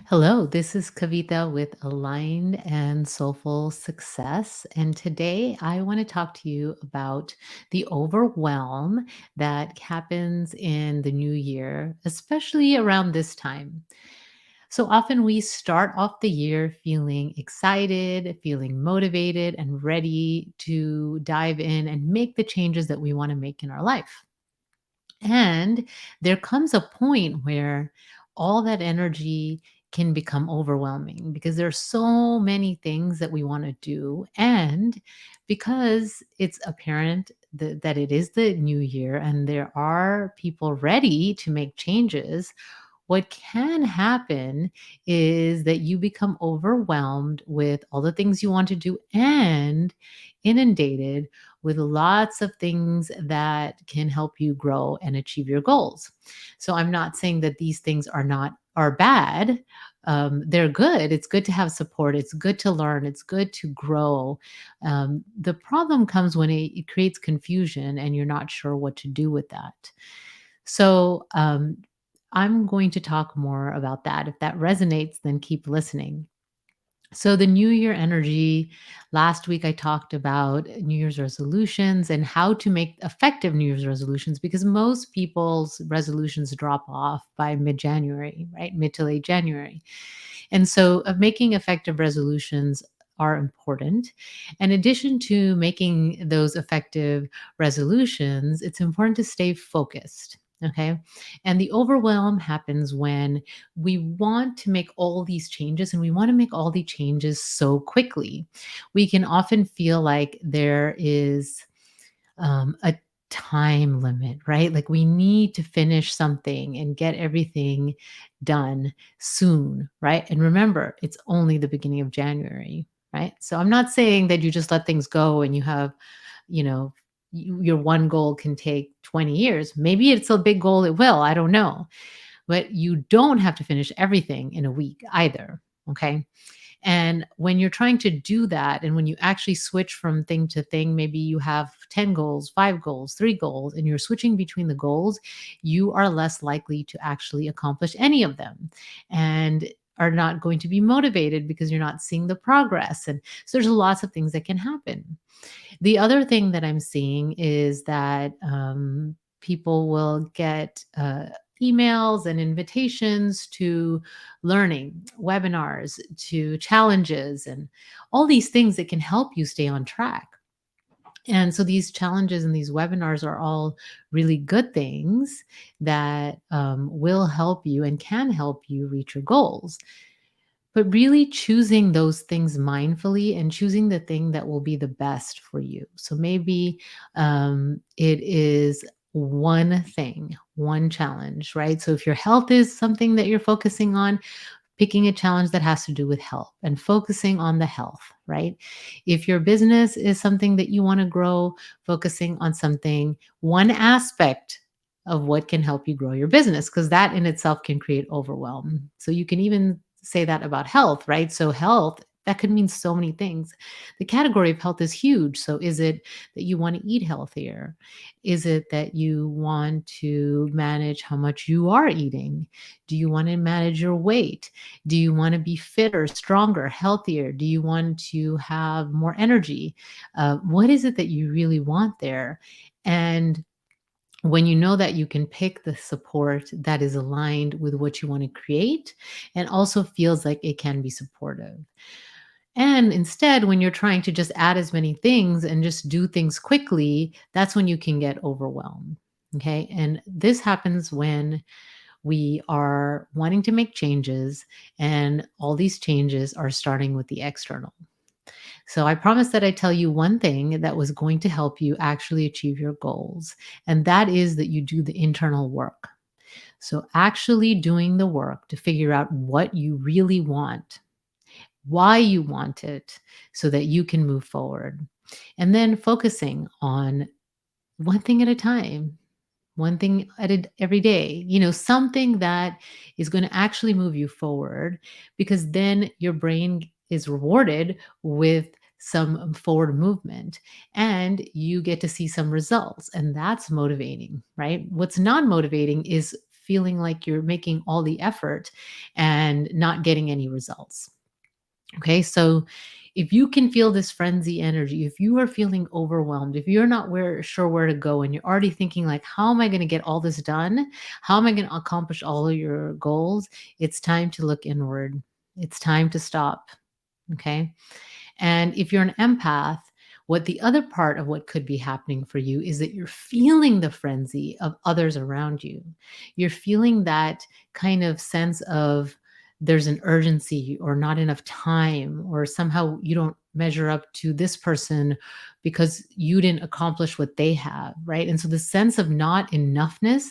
Hello, this is Kavita with Aligned and Soulful Success. And today I want to talk to you about the overwhelm that happens in the new year, especially around this time. So often we start off the year feeling excited, feeling motivated, and ready to dive in and make the changes that we want to make in our life. And there comes a point where all that energy can become overwhelming because there's so many things that we want to do. And because it's apparent that it is the new year and there are people ready to make changes, what can happen is that you become overwhelmed with all the things you want to do and inundated with lots of things that can help you grow and achieve your goals. So I'm not saying that these things are bad. They're good. It's good to have support. It's good to learn. It's good to grow. The problem comes when it creates confusion and you're not sure what to do with that. So I'm going to talk more about that. If that resonates, then keep listening. So, the New Year energy, last week I talked about New Year's resolutions and how to make effective New Year's resolutions because most people's resolutions drop off by mid January, right? Mid to late January. And so, making effective resolutions are important. In addition to making those effective resolutions, it's important to stay focused. Okay. And the overwhelm happens when we want to make all these changes and we want to make all the changes so quickly. We can often feel like there is a time limit, right? Like we need to finish something and get everything done soon, right? And remember, it's only the beginning of January, right? So I'm not saying that you just let things go and you have, you know, your one goal can take 20 years. Maybe it's a big goal, it will. I don't know. But you don't have to finish everything in a week either. Okay. And when you're trying to do that, and when you actually switch from thing to thing, maybe you have 10 goals, 5 goals, 3 goals, and you're switching between the goals, you are less likely to actually accomplish any of them and are not going to be motivated because you're not seeing the progress. And so there's lots of things that can happen. The other thing that I'm seeing is that people will get emails and invitations to learning, webinars, to challenges, and all these things that can help you stay on track. And so these challenges and these webinars are all really good things that will help you and can help you reach your goals. But really choosing those things mindfully and choosing the thing that will be the best for you. So maybe it is one thing, one challenge, right? So if your health is something that you're focusing on, picking a challenge that has to do with health and focusing on the health, right? If your business is something that you want to grow, focusing on something, one aspect of what can help you grow your business, because that in itself can create overwhelm. So you can even say that about health, right? So health, that could mean so many things. The category of health is huge. So is it that you want to eat healthier? Is it that you want to manage how much you are eating? Do you want to manage your weight? Do you want to be fitter, stronger, healthier? Do you want to have more energy? What is it that you really want there? And when you know that you can pick the support that is aligned with what you want to create and also feels like it can be supportive. And instead, when you're trying to just add as many things and just do things quickly, that's when you can get overwhelmed. Okay. And this happens when we are wanting to make changes, and all these changes are starting with the external. So I promised that I'd tell you one thing that was going to help you actually achieve your goals, and that is that you do the internal work. So actually doing the work to figure out what you really want, why you want it, so that you can move forward. And then focusing on one thing at a time, one thing every day, something that is going to actually move you forward, because then your brain is rewarded with some forward movement and you get to see some results. And that's motivating, right? What's non motivating is feeling like you're making all the effort and not getting any results. Okay, so if you can feel this frenzy energy, if you are feeling overwhelmed, if you're not sure where to go, and you're already thinking like, how am I going to get all this done? How am I going to accomplish all of your goals? It's time to look inward. It's time to stop. Okay. And if you're an empath, what the other part of what could be happening for you is that you're feeling the frenzy of others around you. You're feeling that kind of sense of there's an urgency or not enough time, or somehow you don't measure up to this person because you didn't accomplish what they have, right? And so the sense of not enoughness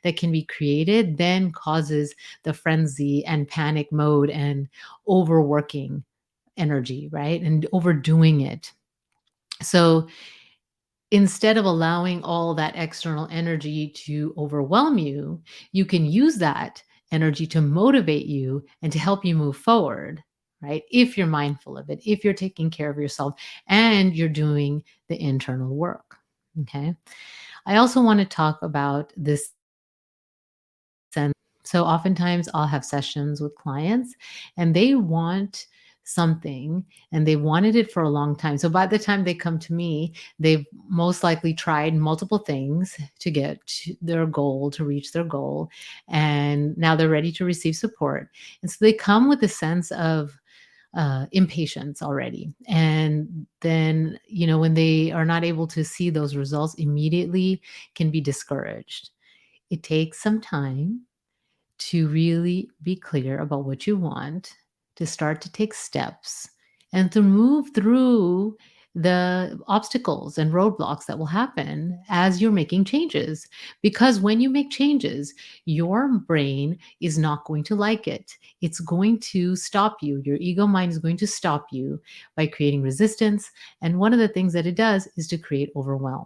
that can be created then causes the frenzy and panic mode and overworking energy, right? And overdoing it. So instead of allowing all that external energy to overwhelm you, you can use that energy to motivate you and to help you move forward, right? If you're mindful of it, if you're taking care of yourself and you're doing the internal work. Okay. I also want to talk about this sense. So oftentimes I'll have sessions with clients and they want something and they wanted it for a long time. So by the time they come to me, they've most likely tried multiple things to get to their goal, to reach their goal. And now they're ready to receive support. And so they come with a sense of impatience already. And then, when they are not able to see those results immediately, can be discouraged. It takes some time to really be clear about what you want, to start to take steps, and to move through the obstacles and roadblocks that will happen as you're making changes. Because when you make changes, your brain is not going to like it. It's going to stop you. Your ego mind is going to stop you by creating resistance. And one of the things that it does is to create overwhelm.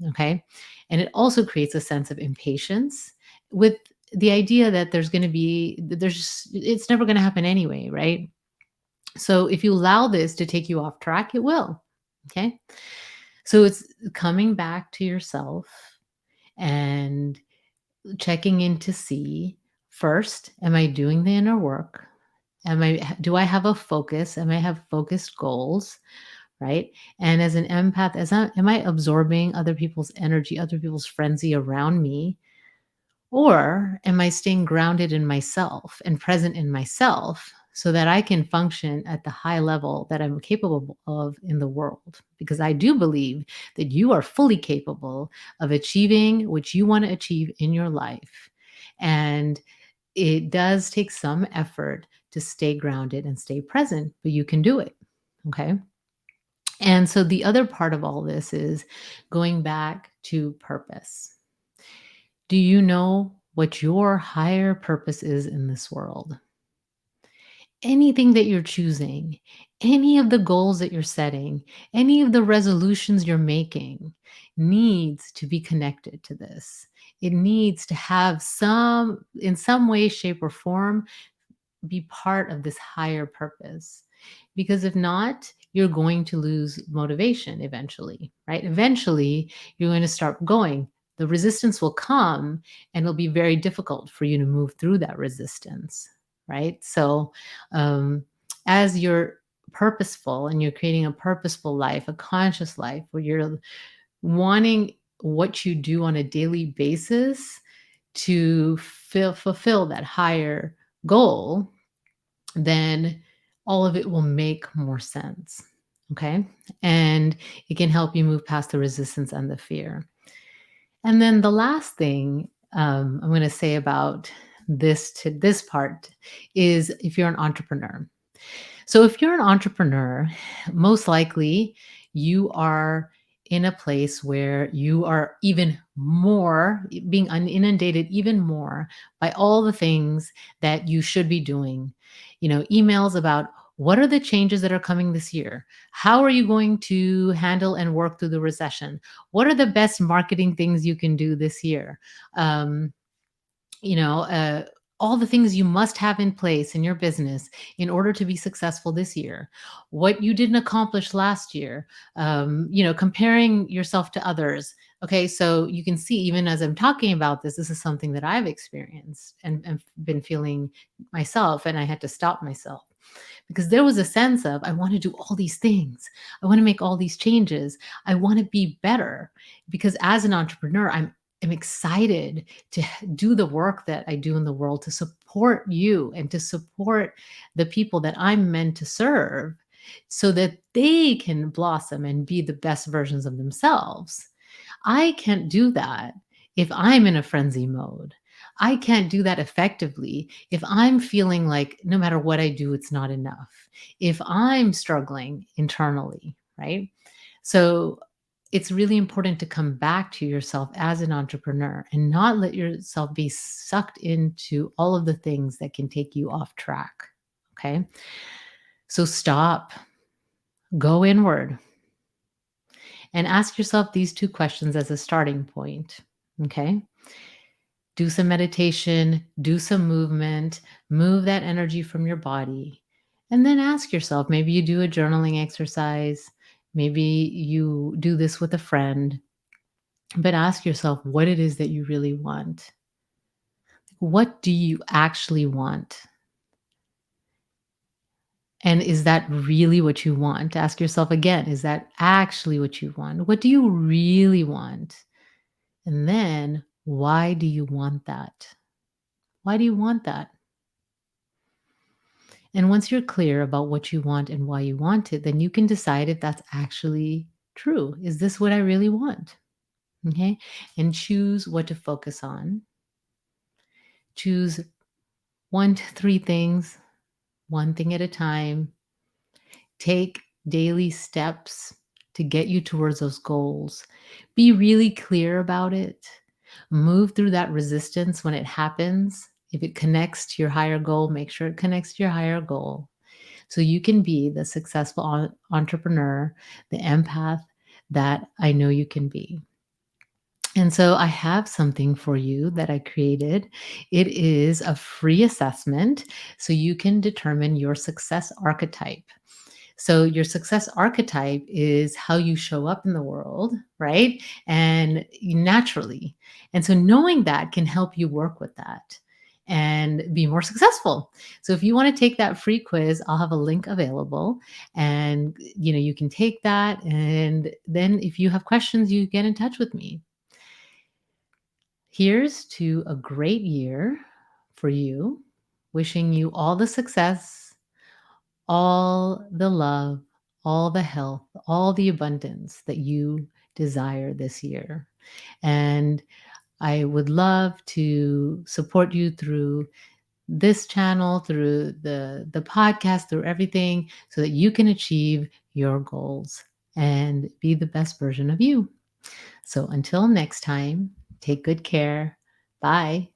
Okay. And it also creates a sense of impatience with the idea that it's never going to happen anyway, right? So if you allow this to take you off track, it will. Okay. So it's coming back to yourself and checking in to see, first, am I doing the inner work? Do I have a focus? Am I have focused goals? Right. And as an empath, am I absorbing other people's energy, other people's frenzy around me? Or am I staying grounded in myself and present in myself so that I can function at the high level that I'm capable of in the world? Because I do believe that you are fully capable of achieving what you want to achieve in your life. And it does take some effort to stay grounded and stay present, but you can do it. Okay. And so the other part of all this is going back to purpose. Do you know what your higher purpose is in this world? Anything that you're choosing, any of the goals that you're setting, any of the resolutions you're making needs to be connected to this. It needs to have in some way, shape, or form, be part of this higher purpose. Because if not, you're going to lose motivation eventually, right? Eventually, you're going to start going. The resistance will come and it'll be very difficult for you to move through that resistance, right? So, as you're purposeful and you're creating a purposeful life, a conscious life where you're wanting what you do on a daily basis to fulfill that higher goal, then all of it will make more sense. Okay. And it can help you move past the resistance and the fear. And then the last thing I'm going to say about this part is if you're an entrepreneur. So if you're an entrepreneur, most likely you are in a place where you are even more being inundated even more by all the things that you should be doing. Emails about what are the changes that are coming this year? How are you going to handle and work through the recession? What are the best marketing things you can do this year? Um, you know, uh, all the things you must have in place in your business in order to be successful this year, what you didn't accomplish last year, comparing yourself to others. Okay, so you can see, even as I'm talking about this, this is something that I've experienced and been feeling myself, and I had to stop myself because there was a sense of, I want to do all these things. I want to make all these changes. I want to be better because as an entrepreneur, I'm excited to do the work that I do in the world to support you and to support the people that I'm meant to serve so that they can blossom and be the best versions of themselves. I can't do that if I'm in a frenzy mode. I can't do that effectively if I'm feeling like no matter what I do, it's not enough. If I'm struggling internally, right? So it's really important to come back to yourself as an entrepreneur and not let yourself be sucked into all of the things that can take you off track. Okay. So stop, go inward, and ask yourself these two questions as a starting point. Okay. Do some meditation, do some movement, move that energy from your body. And then ask yourself, maybe you do a journaling exercise, maybe you do this with a friend, but ask yourself what it is that you really want. What do you actually want? And is that really what you want? Ask yourself again, is that actually what you want? What do you really want? And then, why do you want that? Why do you want that? And once you're clear about what you want and why you want it, then you can decide if that's actually true. Is this what I really want? Okay. And choose what to focus on. Choose 1 to 3 things, one thing at a time. Take daily steps to get you towards those goals. Be really clear about it. Move through that resistance when it happens. If it connects to your higher goal, make sure it connects to your higher goal so you can be the successful entrepreneur, the empath that I know you can be. And so I have something for you that I created. It is a free assessment so you can determine your success archetype. So your success archetype is how you show up in the world, right? And naturally. And so knowing that can help you work with that and be more successful. So if you want to take that free quiz, I'll have a link available and you can take that, and then if you have questions, you get in touch with me. Here's to a great year for you. Wishing you all the success, all the love, all the health, all the abundance that you desire this year. And I would love to support you through this channel, through the podcast, through everything so that you can achieve your goals and be the best version of you. So until next time, take good care. Bye.